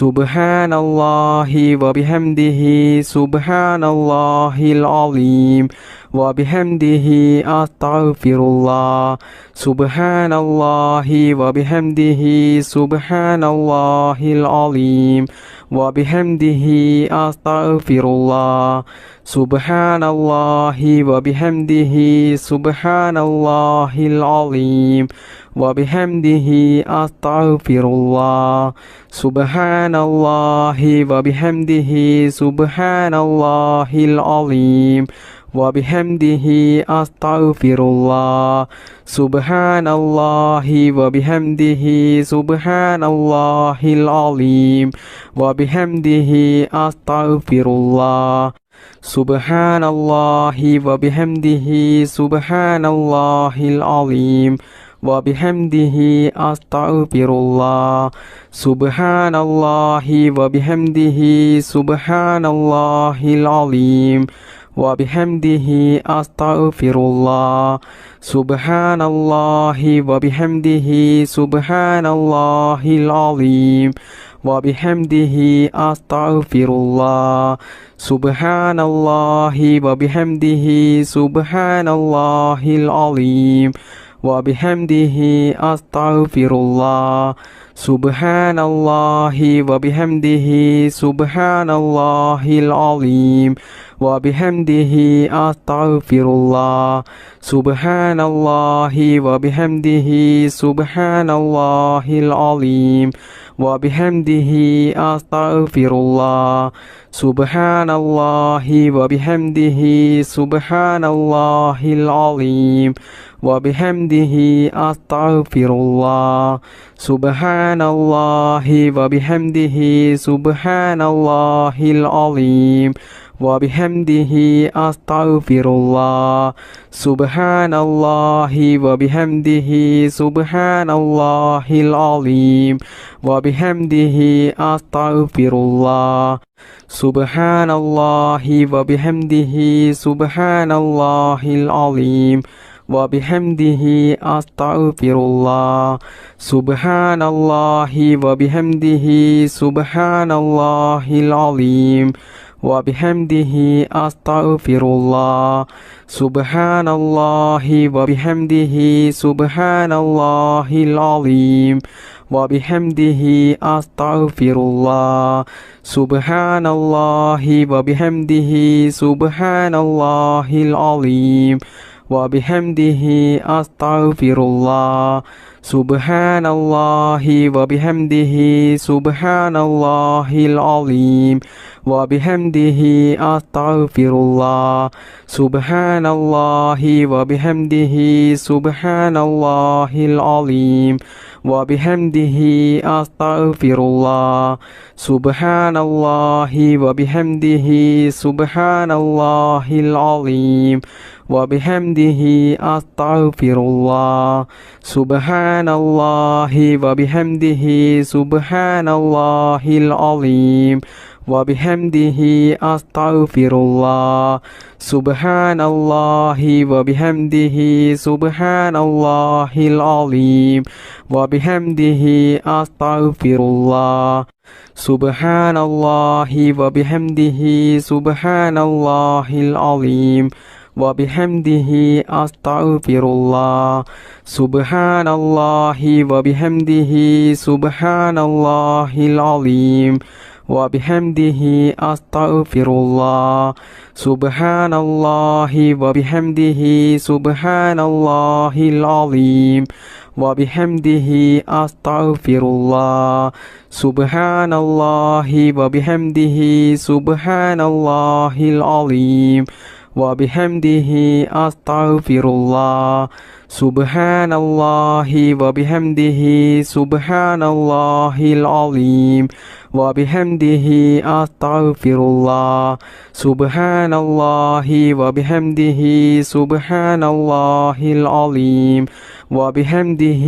Subhanallahi wa bihamdihi subhanallahil azim wa bihamdihi astaghfirullah. Subhanallahi wa bihamdihi subhanallahil azim wa bihamdihi astaghfirullah. Subhanallahi wa bihamdihi subhanallahil azim wa bihamdihi astaghfirullah. Subhanallahi wa bihamdihi subhanallahil azim wa bihamdihi astaghfirullah. Subhanallahi wa bihamdihi subhanallahil azim wa bihamdihi astaghfirullah. Subhanallahi wa bihamdihi subhanallahil azim wa bihamdihi astaghfirullah. Subhanallahi wa bihamdihi subhanallahil azim وبحمده أستغفر الله سبحان الله وبحمده سبحان الله العظيم وبحمده أستغفر الله سبحان الله وبحمده سبحان الله العظيم وبحمده أستغفر الله سبحان الله وبحمده سبحان الله العظيم وبحمده أستغفر الله سبحان الله وبحمده سبحان الله العظيم وبحمده أستغفر الله سبحان الله وبحمده سبحان الله العظيم وبحمده أستغفر الله سبحان الله وبحمده سبحان الله العظيم وبحمده أستغفر الله سبحان الله وبحمده سبحان الله العظيم وبحمده أستغفر الله سبحان الله وبحمده سبحان الله العظيم وبحمده أستغفر الله سبحان الله وبحمده سبحان الله العظيم وبحمده أستغفر الله سبحان الله وبحمده سبحان الله العظيم وبحمده أستغفر الله سبحان الله وبحمده سبحان الله العظيم وبحمده أستغفر الله سبحان الله وبحمده سبحان الله العظيم وبحمده أستغفر الله سبحان الله وبحمده سبحان الله العظيم وبحمده أستغفر الله سبحان الله وبحمده سبحان الله العظيم وبحمده أستغفر الله سبحان الله وبحمده سبحان الله العظيم وبحمده أستغفر الله سبحان الله وبحمده سبحان الله العظيم وبحمده أستغفر الله سبحان الله وبحمده سبحان الله العظيم وبحمده أستغفر الله سبحان الله وبحمده سبحان الله العظيم وبحمده أستغفر الله سبحان الله وبحمده سبحان الله العظيم وبحمده أستغفر الله سبحان الله وبحمده سبحان الله العظيم وبحمده أستغفر الله سبحان الله وبحمده سبحان الله العظيم وبحمده أستغفر الله سبحان الله وبحمده سبحان الله العظيم وبحمده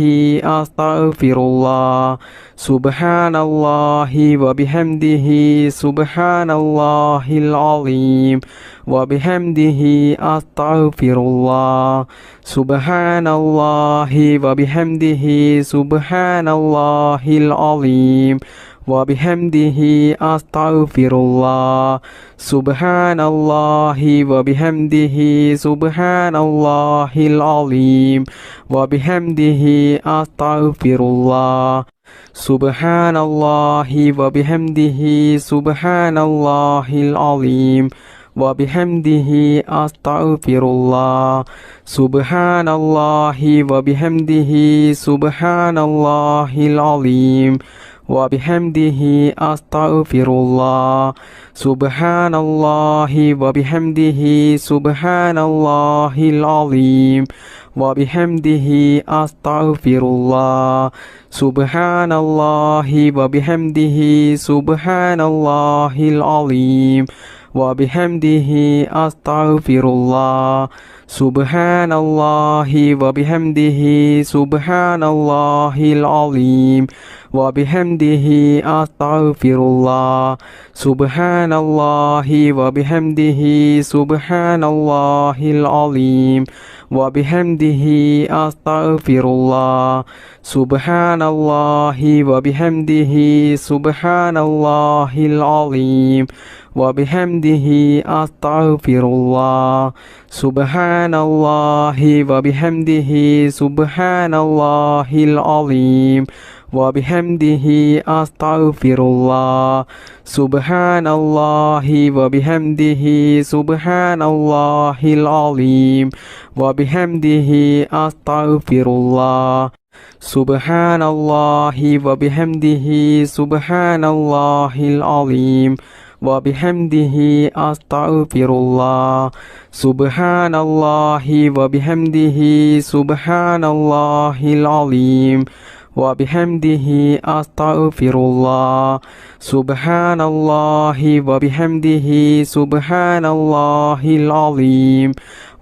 أستغفر الله سبحان الله وبحمده سبحان الله العظيم وبحمده أستغفر الله سبحان الله وبحمده سبحان الله العظيم وبحمده أستغفر الله سبحان الله وبحمده سبحان الله العظيم وبحمده أستغفر الله سبحان الله وبحمده سبحان الله العظيم وبحمده أستغفر الله سبحان الله وبحمده سبحان الله العظيم وبحمده أستغفر الله سبحان الله وبحمده سبحان الله العظيم وبحمده أستغفر الله سبحان الله وبحمده سبحان الله العظيم وبحمده أستغفر الله سبحان الله وبحمده سبحان الله العظيم وبحمده أستغفر الله سبحان الله وبحمده سبحان الله العظيم وبحمده أستغفر الله سبحان الله وبحمده سبحان الله العظيم وبحمده أستغفر الله سبحان الله وبحمده سبحان الله العظيم وبحمده أستغفر الله سبحان الله وبحمده سبحان الله العظيم وبحمده أستغفر الله سبحان الله وبحمده سبحان الله العظيم وبحمده أستغفر الله سبحان الله وبحمده سبحان الله العظيم وبحمده أستغفر الله سبحان الله وبحمده سبحان الله العظيم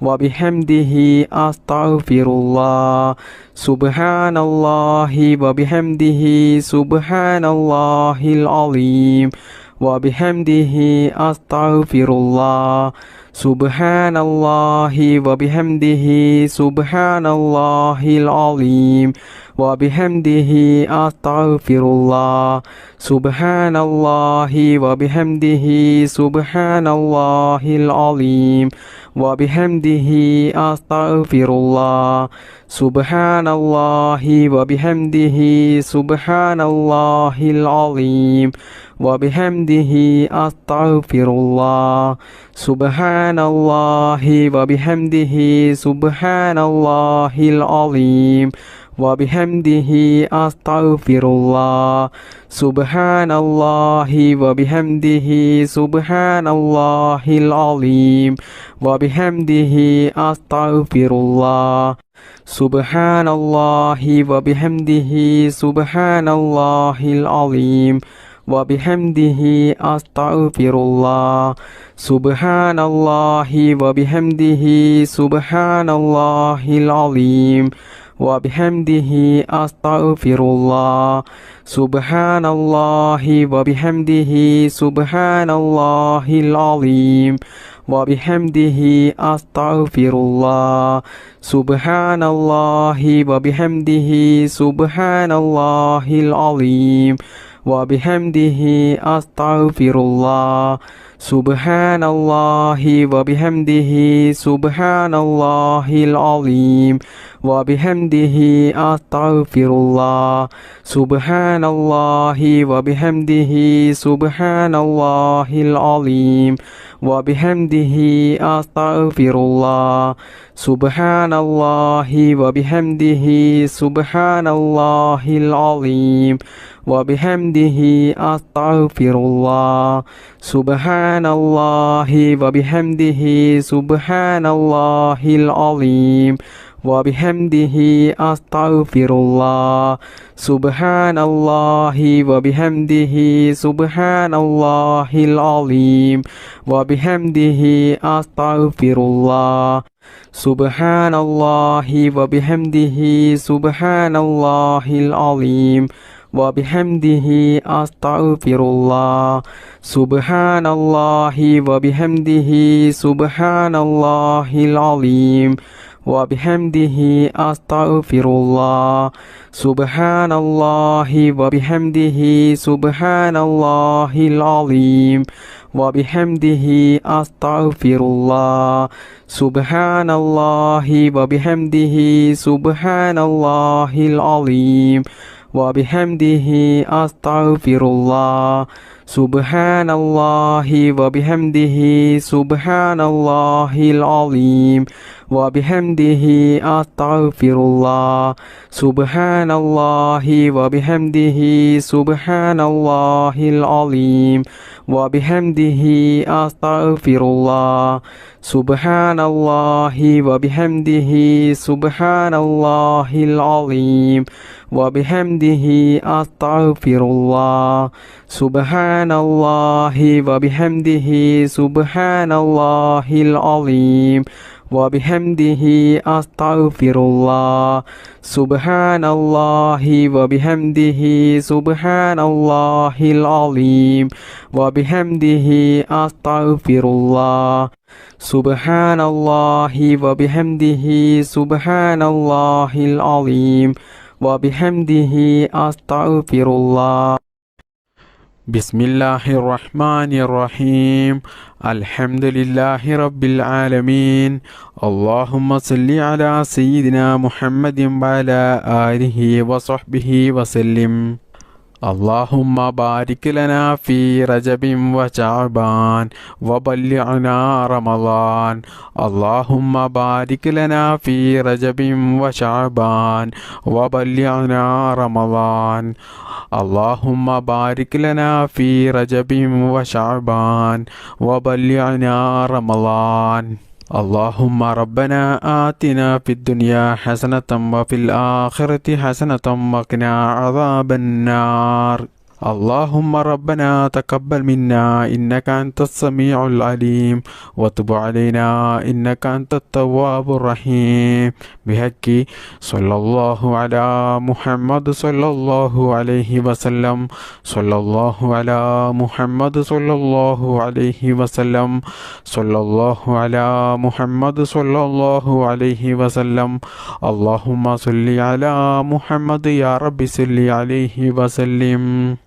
وبحمده أستغفر الله سبحان الله وبحمده سبحان الله العظيم وبحمده أستغفر الله سبحان الله وبحمده سبحان الله العظيم وبحمده أستغفر الله سبحان الله وبحمده سبحان الله العظيم وبحمده أستغفر الله سبحان الله وبحمده سبحان الله العظيم وبحمده أستغفر الله سبحان الله وبحمده سبحان الله العظيم وبحمده أستغفر الله سبحان الله وبحمده سبحان الله العظيم وبحمده أستغفر الله سبحان الله وبحمده سبحان الله العظيم وبحمده أستغفر الله سبحان الله وبحمده سبحان الله العظيم وبحمده أستغفر الله سبحان الله وبحمده سبحان الله العظيم وبحمده أستغفر الله سبحان الله وبحمده سبحان الله العظيم وبحمده أستغفر الله سبحان الله وبحمده سبحان الله العظيم وبحمده أستغفر الله سبحان الله وبحمده سبحان الله العظيم وبحمده أستغفر الله سبحان الله وبحمده سبحان الله العظيم وبحمده أستغفر الله سبحان الله وبحمده سبحان الله العظيم وبحمده أستغفر الله سبحان الله وبحمده سبحان الله العظيم وبحمده أستغفر الله سبحان الله وبحمده سبحان الله العظيم وبحمده أستغفر الله سبحان الله وبحمده سبحان الله العظيم وبحمده أستغفر الله سبحان الله وبحمده سبحان الله العظيم وبحمده أستغفر الله سبحان الله وبحمده سبحان الله العظيم وبحمده أستغفر الله سبحان الله وبحمده سبحان الله العظيم وبحمده أستغفر الله سبحان الله وبحمده سبحان الله العظيم وبحمده أستغفر الله سبحان الله وبحمده سبحان الله العظيم وبحمده أستغفر الله سبحان الله وبحمده سبحان الله العظيم وبحمده أستغفر الله سبحان الله وبحمده سبحان الله العظيم وبحمده أستغفر الله سبحان الله وبحمده سبحان الله العظيم وبحمده أستغفر الله بسم الله الرحمن الرحيم الحمد لله رب العالمين اللهم صل على سيدنا محمد وعلى آله وصحبه وسلم اللهم بارك لنا في رجب وشعبان وبلغنا رمضان اللهم بارك لنا في رجب وشعبان وبلغنا رمضان اللهم بارك لنا في رجب وشعبان وبلغنا رمضان اللهم ربنا آتنا في الدنيا حسنة وفي الآخرة حسنة وقنا عذاب النار اللهم ربنا تقبل منا إنك أنت السميع العليم وتب علينا إنك أنت التواب الرحيم بحق صلى الله على محمد صلى الله عليه وسلم صلى الله على محمد صلى الله عليه وسلم صلى الله على محمد صلى الله عليه وسلم اللهم صل على محمد يا رب صل عليه وسلم